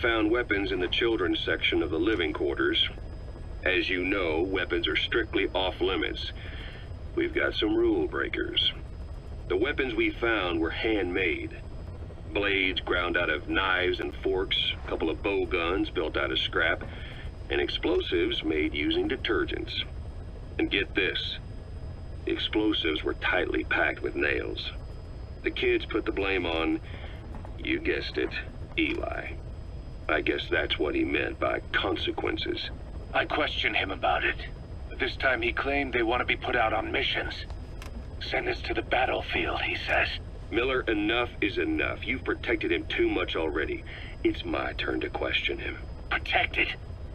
found weapons in the children's section of the living quarters. As you know, weapons are strictly off limits. We've got some rule breakers. The weapons we found were handmade. Blades ground out of knives and forks, a couple of bow guns built out of scrap, and explosives made using detergents. And get this, the explosives were tightly packed with nails. The kids put the blame on, you guessed it, Eli. I guess that's what he meant by consequences. I questioned him about it, but this time he claimed they want to be put out on missions. Send us to the battlefield, he says. Miller, enough is enough. You've protected him too much already. It's my turn to question him. Protected?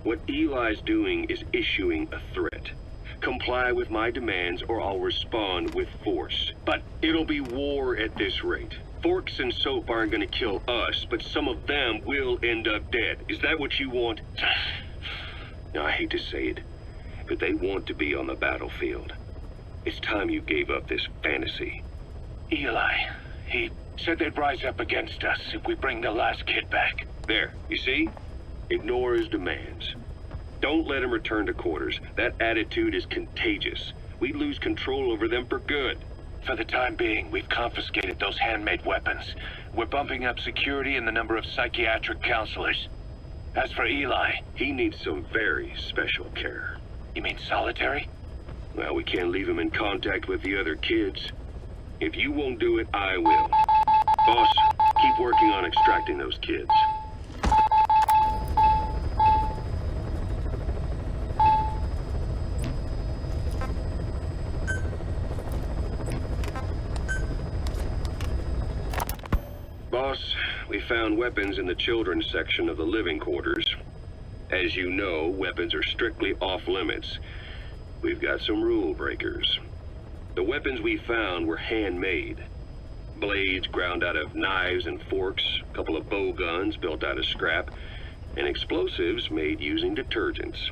What Eli's doing is issuing a threat. Comply with my demands or I'll respond with force. But it'll be war at this rate. Forks and soap aren't gonna kill us, but some of them will end up dead. Is that what you want? Now, I hate to say it, but they want to be on the battlefield. It's time you gave up this fantasy. Eli, he said they'd rise up against us if we bring the last kid back. There, you see? Ignore his demands. Don't let him return to quarters. That attitude is contagious. We lose control over them for good. For the time being, we've confiscated those handmade weapons. We're bumping up security and the number of psychiatric counselors. As for Eli... He needs some very special care. You mean solitary? Well, we can't leave him in contact with the other kids. If you won't do it, I will. Boss, keep working on extracting those kids. Boss, we found weapons in the children's section of the living quarters. As you know, weapons are strictly off limits. We've got some rule breakers. The weapons we found were handmade. Blades ground out of knives and forks, a couple of bow guns built out of scrap, and explosives made using detergents.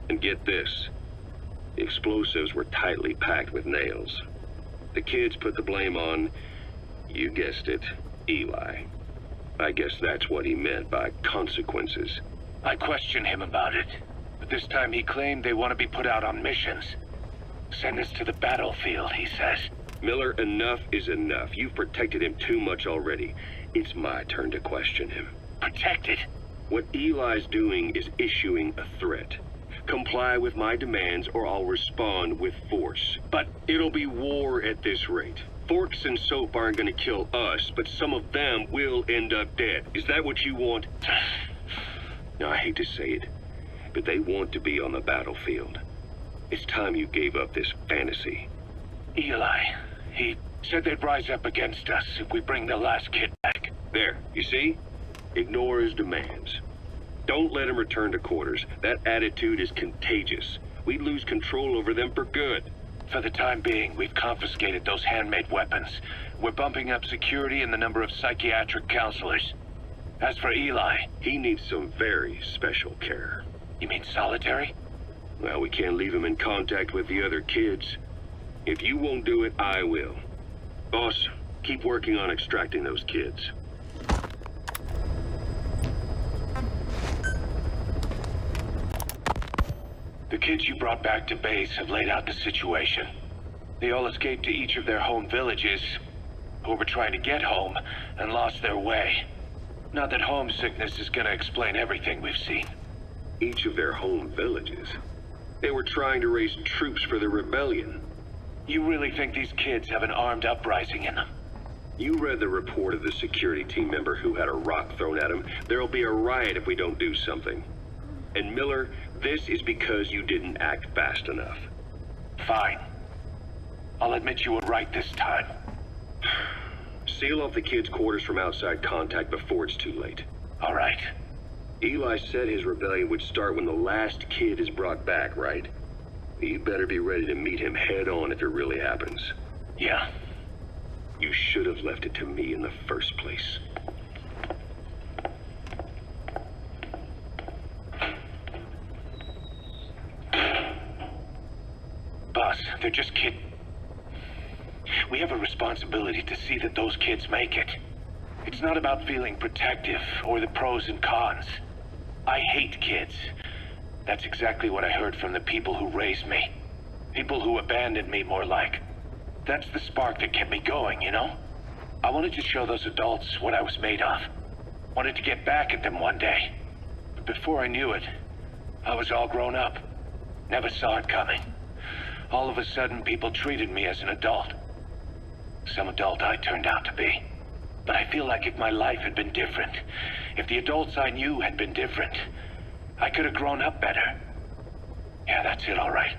And get this, the explosives were tightly packed with nails. The kids put the blame on, you guessed it, Eli. I guess that's what he meant by consequences. I questioned him about it, but this time he claimed they want to be put out on missions. Send us to the battlefield, he says. Miller, enough is enough. You've protected him too much already. It's my turn to question him. Protected? What Eli's doing is issuing a threat. Comply with my demands or I'll respond with force. But it'll be war at this rate. Forks and soap aren't gonna kill us, but some of them will end up dead. Is that what you want? Now, I hate to say it, but they want to be on the battlefield. It's time you gave up this fantasy. Eli, he said they'd rise up against us if we bring the last kid back. There, you see? Ignore his demands. Don't let him return to quarters. That attitude is contagious. We lose control over them for good. For the time being, we've confiscated those handmade weapons. We're bumping up security and the number of psychiatric counselors. As for Eli... He needs some very special care. You mean solitary? Well, we can't leave him in contact with the other kids. If you won't do it, I will. Boss, keep working on extracting those kids. The kids you brought back to base have laid out the situation. They all escaped to each of their home villages, or were trying to get home, and lost their way. Not that homesickness is gonna explain everything we've seen. Each of their home villages? They were trying to raise troops for the rebellion. You really think these kids have an armed uprising in them? You read the report of the security team member who had a rock thrown at him. There'll be a riot if we don't do something. And Miller, this is because you didn't act fast enough. Fine. I'll admit you were right this time. Seal off the kids' quarters from outside contact before it's too late. All right. Eli said his rebellion would start when the last kid is brought back, right? You better be ready to meet him head on if it really happens. Yeah. You should have left it to me in the first place. Boss, they're just kids. We have a responsibility to see that those kids make it. It's not about feeling protective or the pros and cons. I hate kids. That's exactly what I heard from the people who raised me. People who abandoned me, more like. That's the spark that kept me going, you know? I wanted to show those adults what I was made of. Wanted to get back at them one day. But before I knew it, I was all grown up. Never saw it coming. All of a sudden, people treated me as an adult. Some adult I turned out to be. But I feel like if my life had been different, if the adults I knew had been different, I could have grown up better. Yeah, that's it, all right.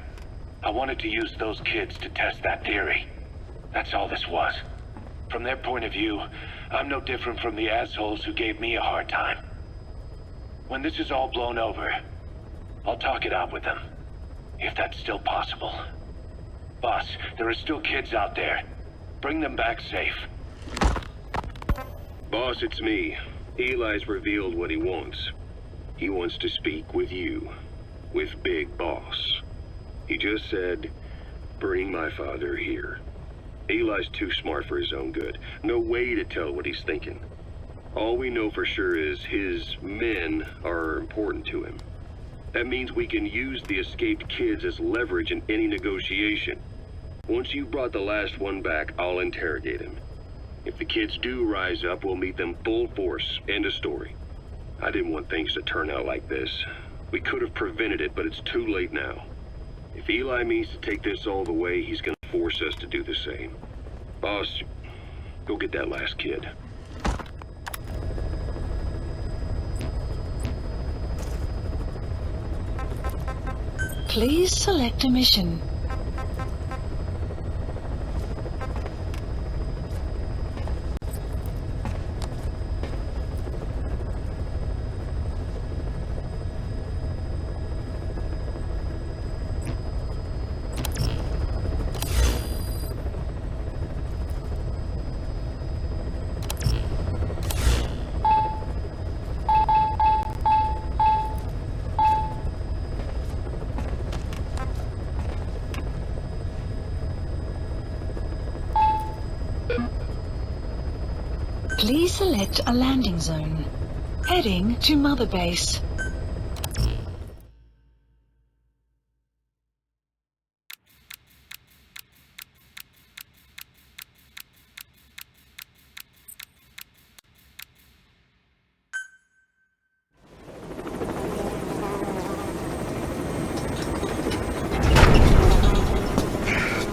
I wanted to use those kids to test that theory. That's all this was. From their point of view, I'm no different from the assholes who gave me a hard time. When this is all blown over, I'll talk it out with them. If that's still possible. Boss, there are still kids out there. Bring them back safe. Boss, it's me. Eli's revealed what he wants. He wants to speak with you. With Big Boss. He just said, bring my father here. Eli's too smart for his own good. No way to tell what he's thinking. All we know for sure is his men are important to him. That means we can use the escaped kids as leverage in any negotiation. Once you've brought the last one back, I'll interrogate him. If the kids do rise up, we'll meet them full force. End of story. I didn't want things to turn out like this. We could have prevented it, but it's too late now. If Eli means to take this all the way, he's gonna force us to do the same. Boss, go get that last kid. Please select a mission. Please select a landing zone. Heading to Mother Base.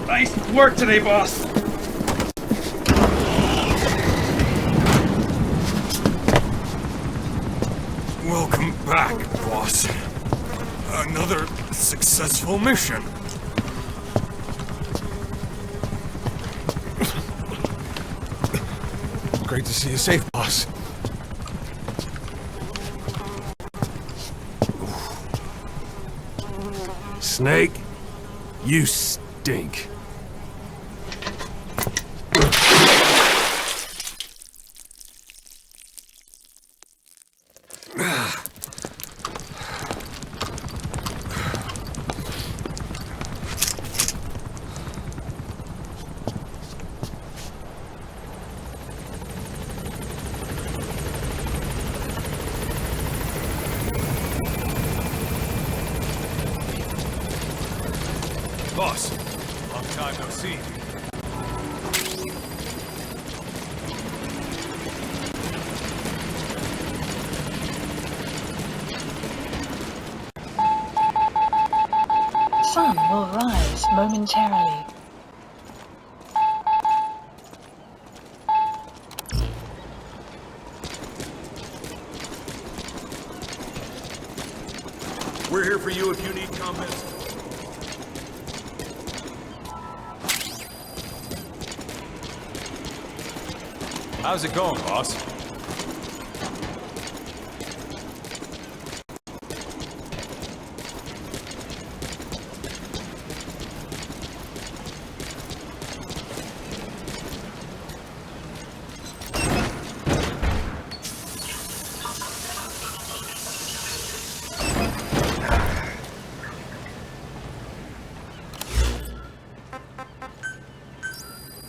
Nice work today, boss. Welcome back, boss. Another successful mission. Great to see you safe, boss. Snake, you stink. Boss, long time no see. Sun will rise momentarily. We're here for you if you need comments. How's it going, boss?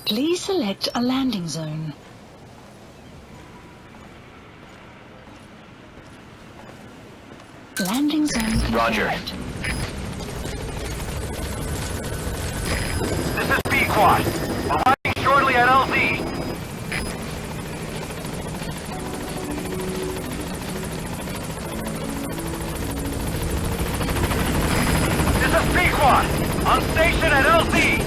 Please select a landing zone. Landing zone confirmed. Roger. This is B-Quad. Arriving shortly at LZ. This is B-Quad. On station at LZ.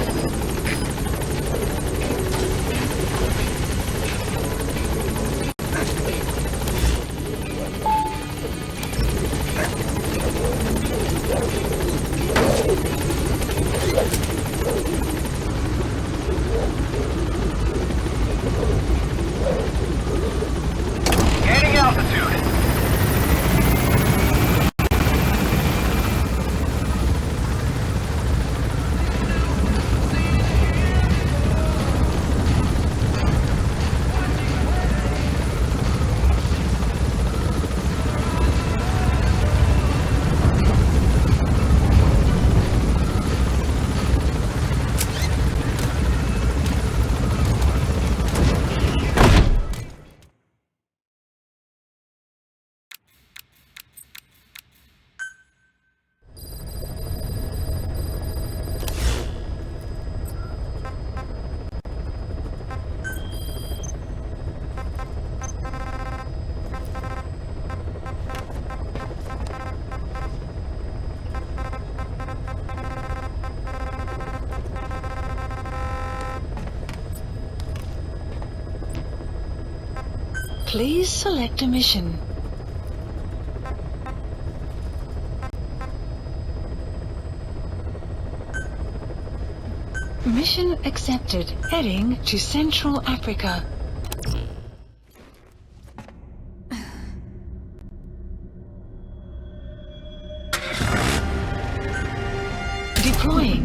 Gaining altitude. Please select a mission. Mission accepted. Heading to Central Africa. Deploying.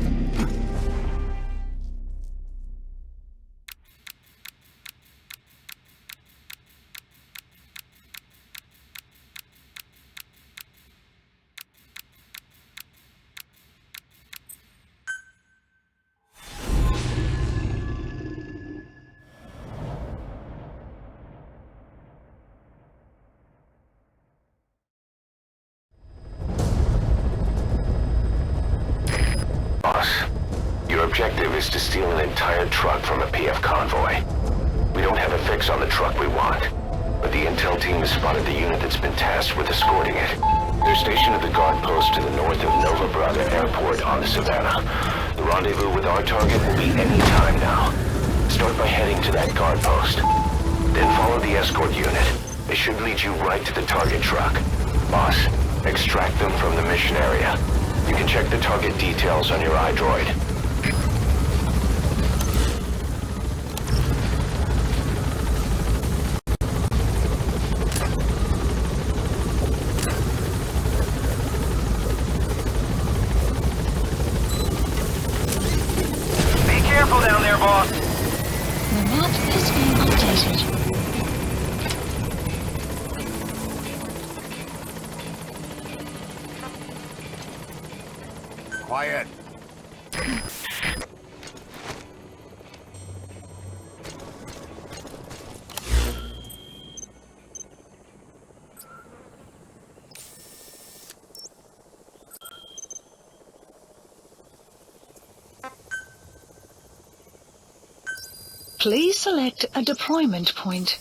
Your objective is to steal an entire truck from a PF convoy. We don't have a fix on the truck we want, but the intel team has spotted the unit that's been tasked with escorting it. They're stationed at the guard post to the north of Nova Braga Airport on the Savannah. The rendezvous with our target will be any time now. Start by heading to that guard post. Then follow the escort unit. They should lead you right to the target truck. Boss, extract them from the mission area. You can check the target details on your iDroid. Be careful down there, boss. The map is being updated. Quiet. Please select a deployment point.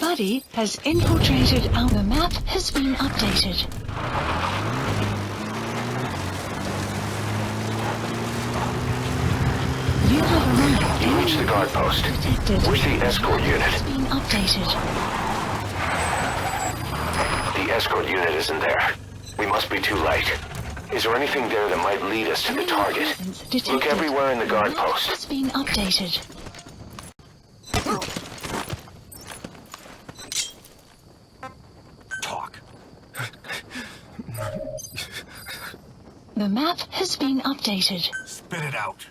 Buddy has infiltrated our map has been updated. You have arrived. You reached the guard post. Detected. Where's the escort unit? Has been updated. The escort unit isn't there. We must be too late. Is there anything there that might lead us to the target? Detected. Look everywhere in the guard Map post. has been updated. The map has been updated. Spit it out.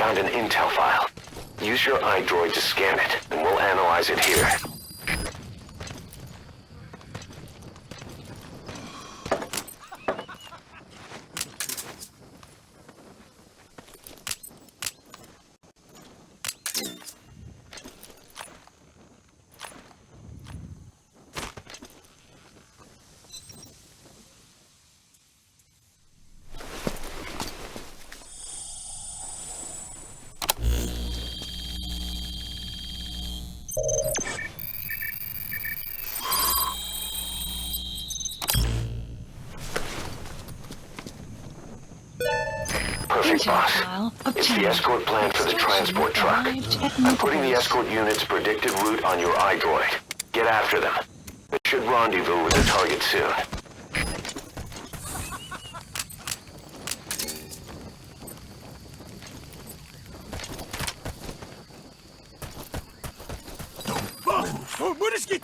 Found an intel file. Use your iDroid to scan it, and we'll analyze it here. Perfect, boss. It's the escort plan for the transport truck. I'm putting the escort unit's predicted route on your iDroid. Get after them. They should rendezvous with the target soon. Вырежьте!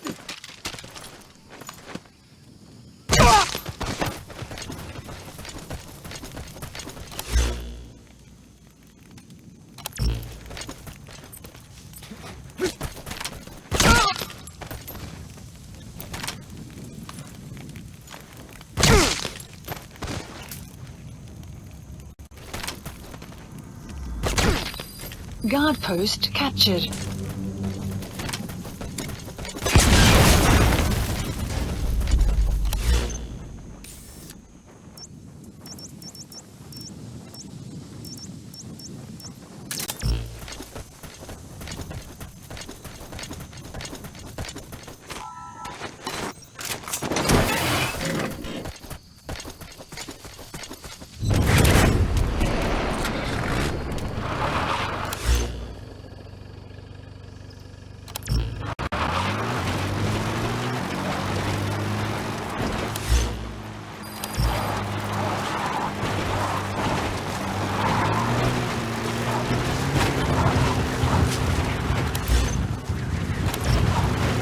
Guard post captured.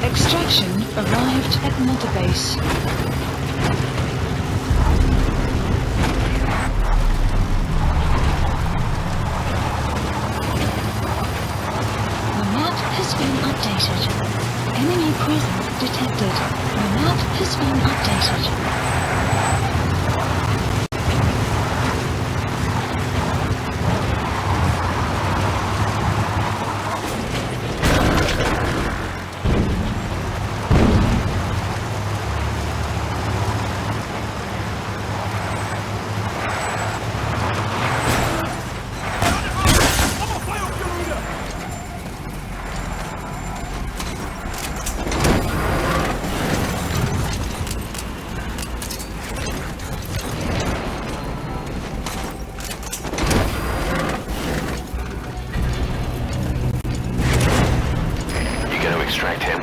Extraction arrived at Mother Base. The map has been updated. Enemy presence detected. The map has been updated. Extract him.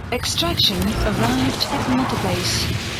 Extraction arrived at Mother Base.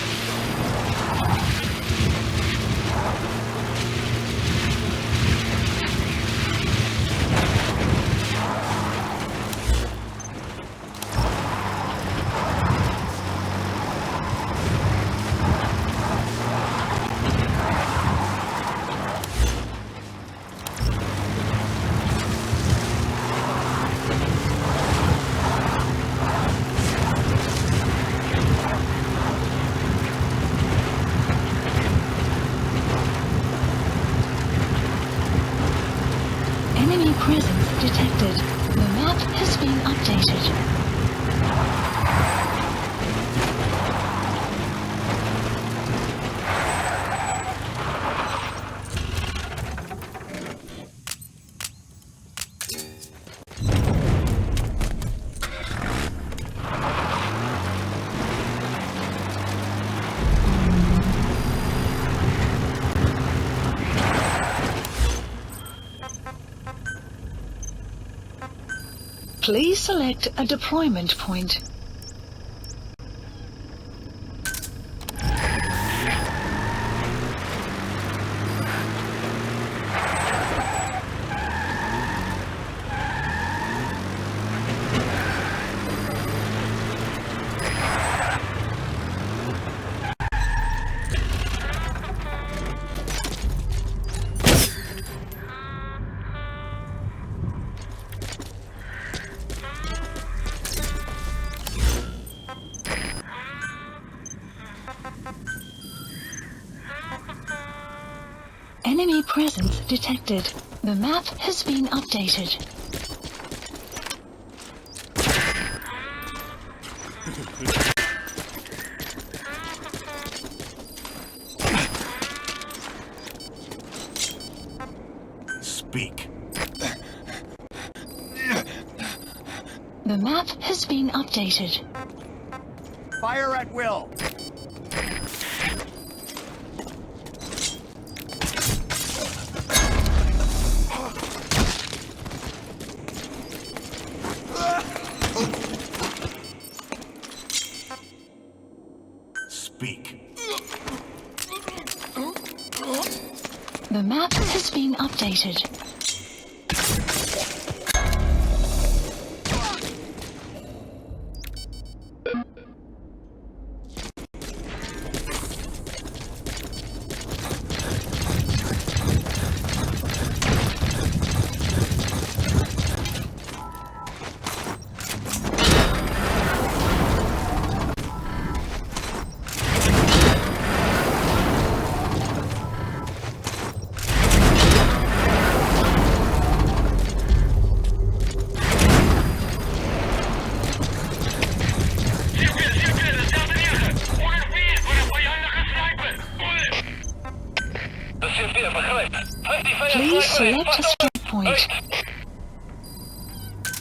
Enemy presence detected. The map has been updated. Please select a deployment point. Enemy presence detected. The map has been updated. Speak. The map has been updated. Fire at will. Speak. The map has been updated. Please select a strike point.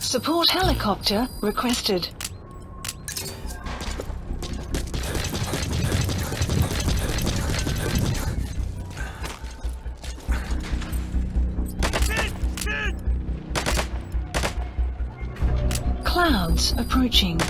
Support helicopter requested. Clouds approaching.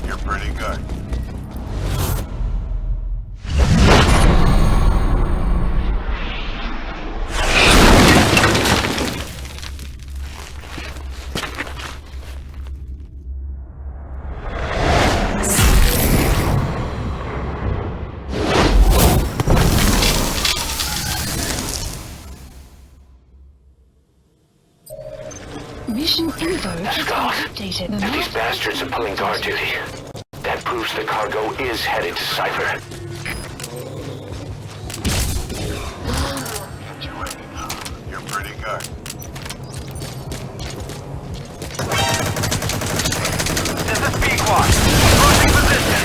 You're pretty good. Mission info has been updated. The If these map bastards are pulling guard duty, that proves the cargo is headed to Cypher. You're pretty good. This is Pequod. Approaching position.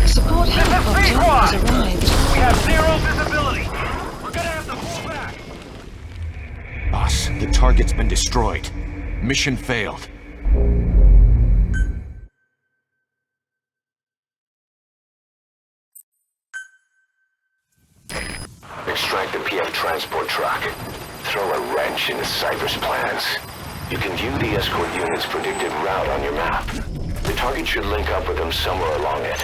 support helicopter has arrived. We have zero visibility. We're gonna have to pull back. Boss, the target's been destroyed. Mission failed. Extract the PF transport truck. Throw a wrench into Cypher's plans. You can view the escort unit's predicted route on your map. The target should link up with them somewhere along it.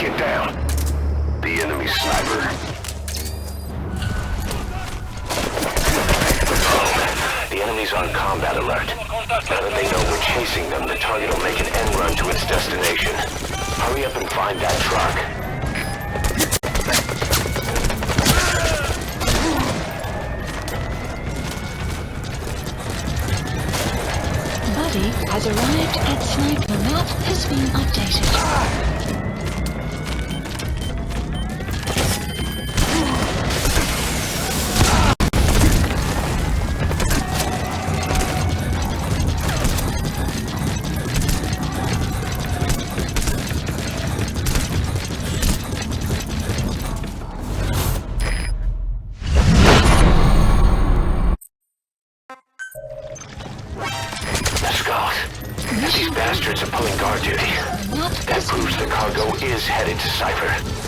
Get down. The enemy sniper. The enemy's on combat alert. Now that they know we're chasing them, the target will make an end run to its destination. Hurry up and find that truck. Buddy has arrived at sniper. The map has been updated. These bastards are pulling guard duty. That proves the cargo is headed to Cypher.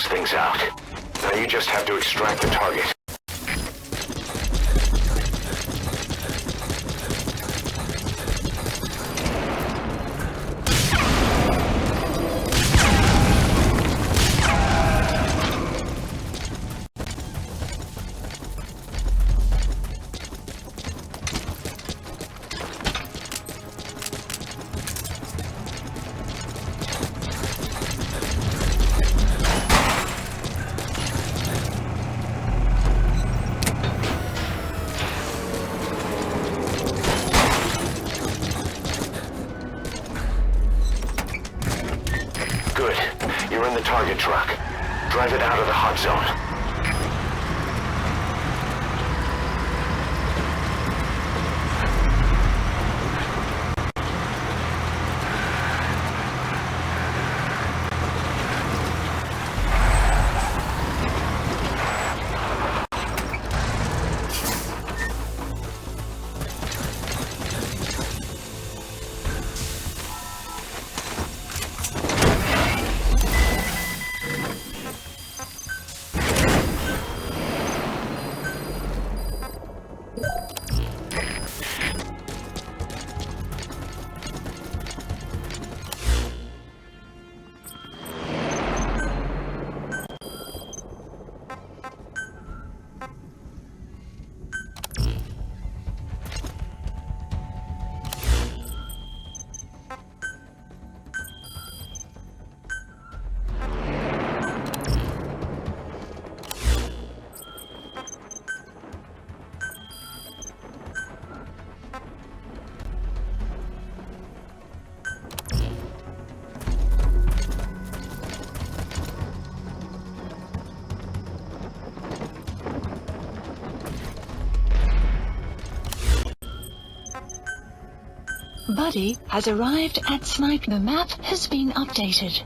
things out. Now you just have to extract the target. drive it out of the hot zone. Buddy has arrived at Snipe. The map has been updated.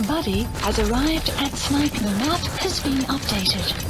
Buddy has arrived at Snipe. The map has been updated.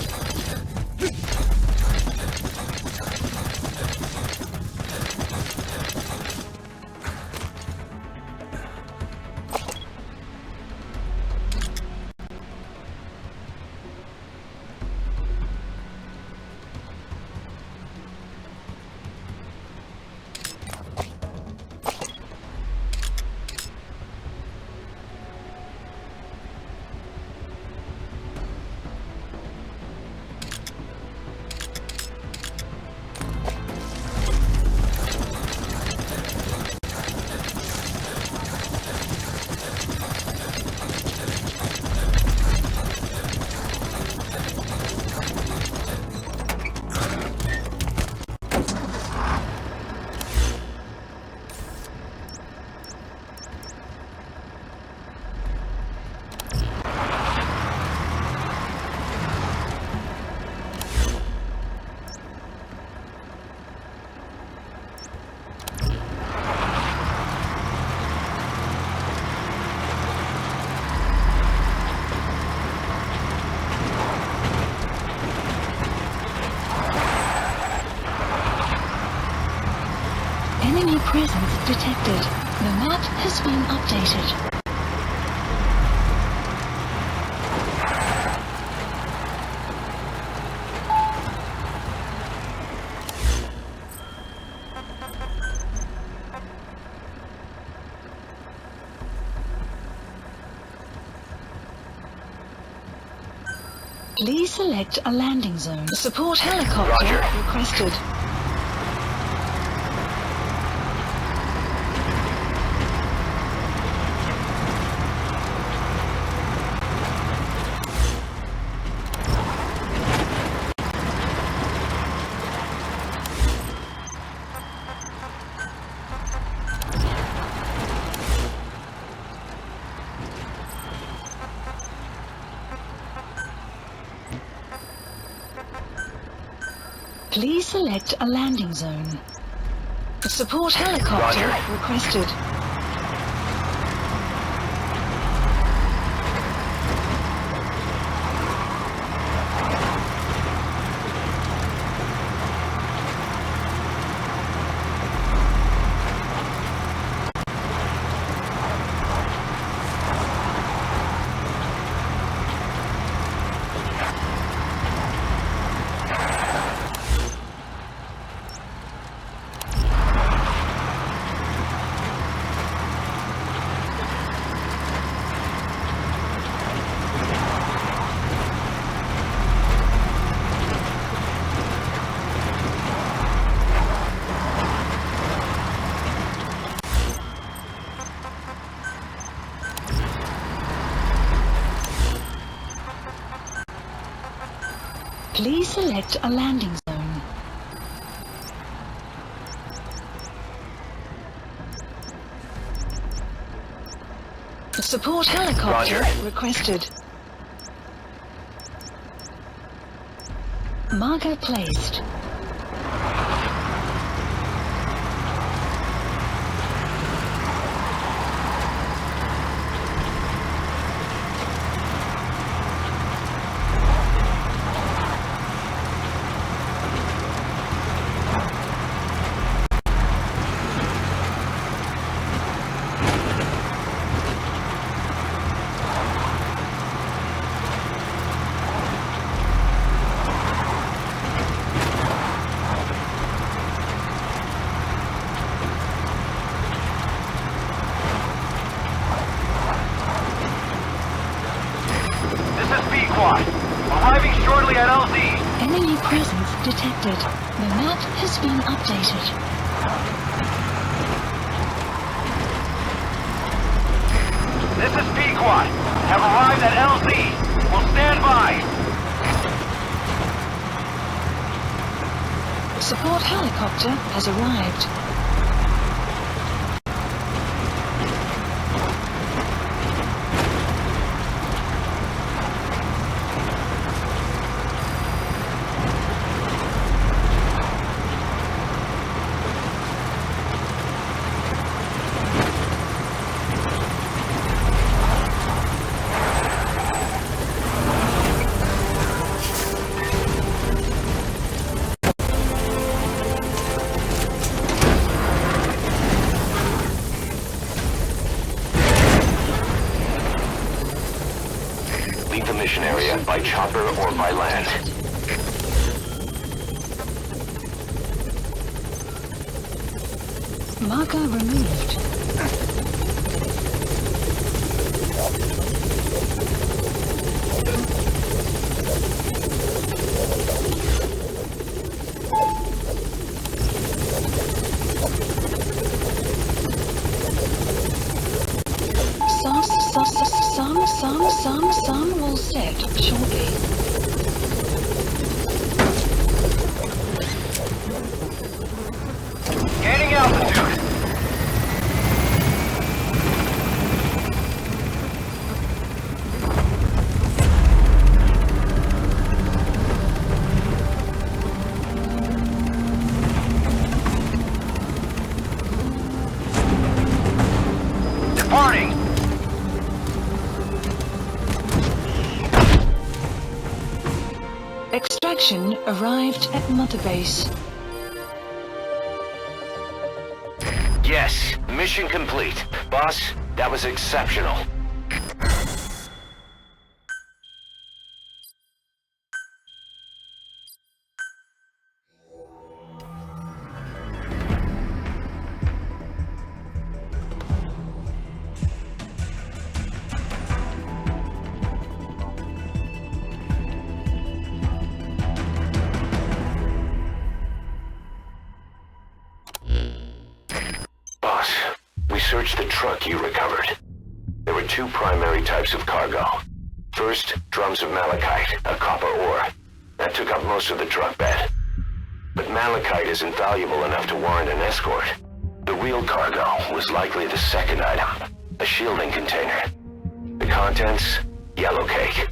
Enemy presence detected. The map has been updated. Please select a landing zone. Support helicopter requested. Please select a landing zone. Support helicopter requested. Please select a landing zone. Support helicopter Roger. requested. Marker placed. Arriving shortly at LZ. Enemy presence detected. The map has been updated. This is Pequot. Have arrived at LZ. Will stand by. Support helicopter has arrived. Leave the mission area by chopper or by land. Marker removed. Some will set shortly. Gaining altitude. Departing. Extraction arrived at Mother Base. Yes, mission complete. Boss, that was exceptional. Boss, we searched the truck you recovered. There were two primary types of cargo. First, drums of malachite, a copper ore. That took up most of the truck bed. But malachite isn't valuable enough to warrant an escort. The real cargo was likely the second item, a shielding container. The contents, yellow cake.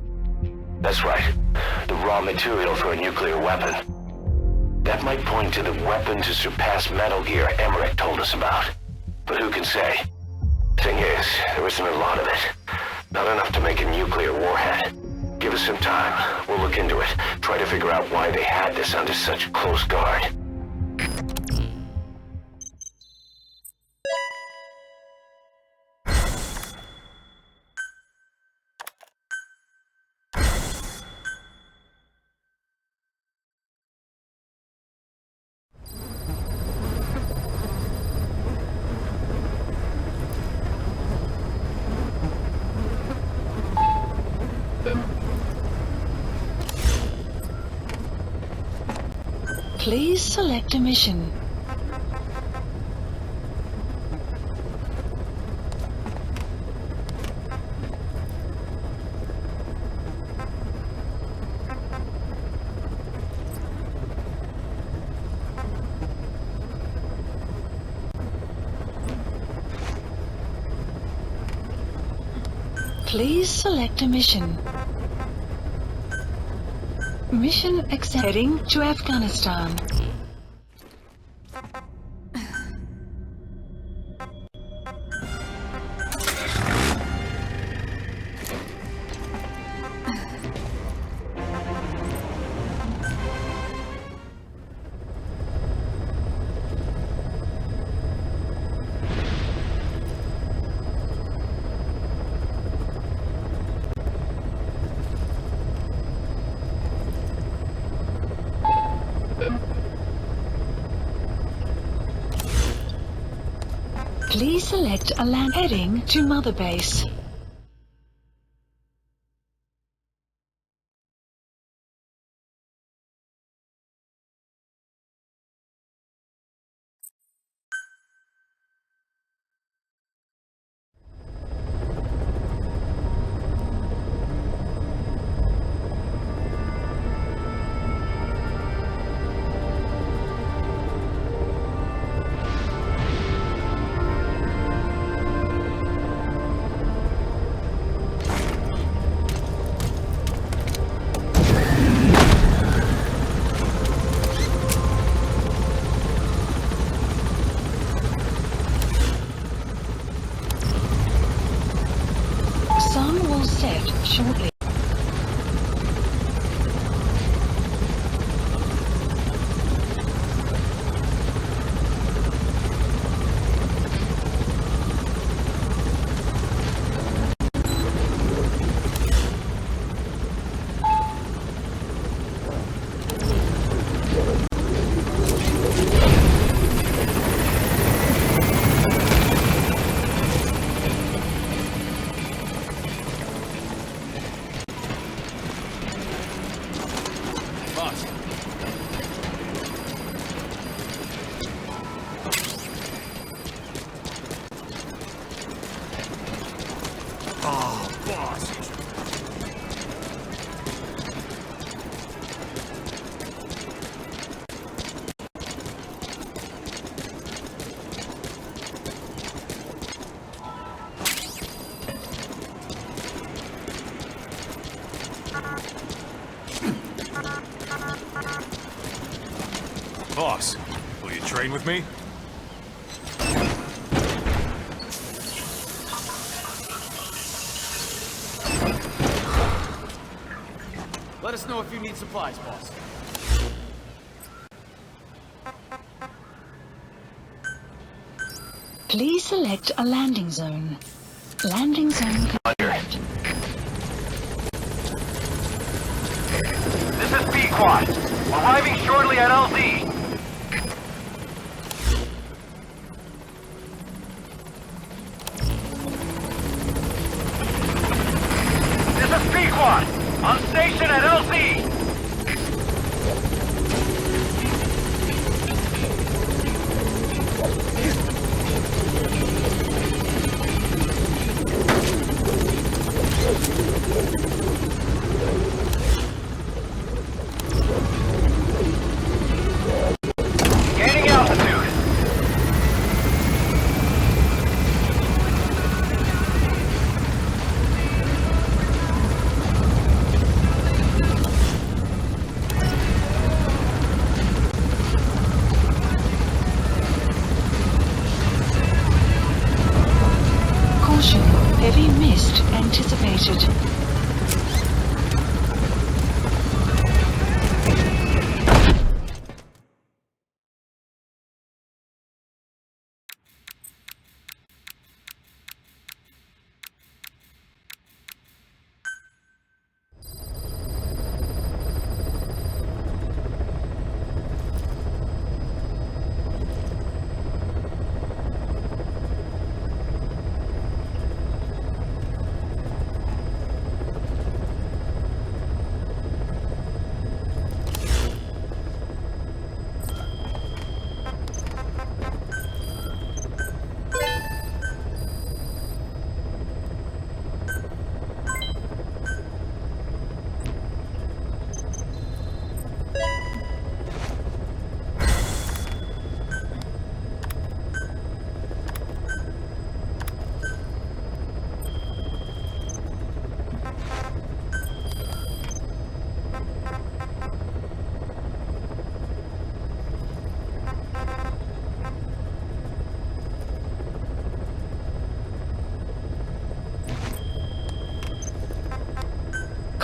That's right, the raw material for a nuclear weapon. That might point to the weapon to surpass Metal Gear Emmerich told us about. But who can say? Thing is, there isn't a lot of it. Not enough to make a nuclear warhead. Give us some time. We'll look into it. Try to figure out why they had this under such close guard. Please select a mission. Please select a mission. Mission accepted. Heading to Afghanistan. Please select a land heading to Mother Base. Sun will set shortly. Boss. Oh, boss. Boss, will you train with me? Let us know if you need supplies, boss. Please select a landing zone. Landing zone confirmed. This is B-Quad. Arriving shortly at LZ. This is B-Quad. On station at LZ. Gaining altitude.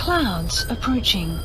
Clouds approaching.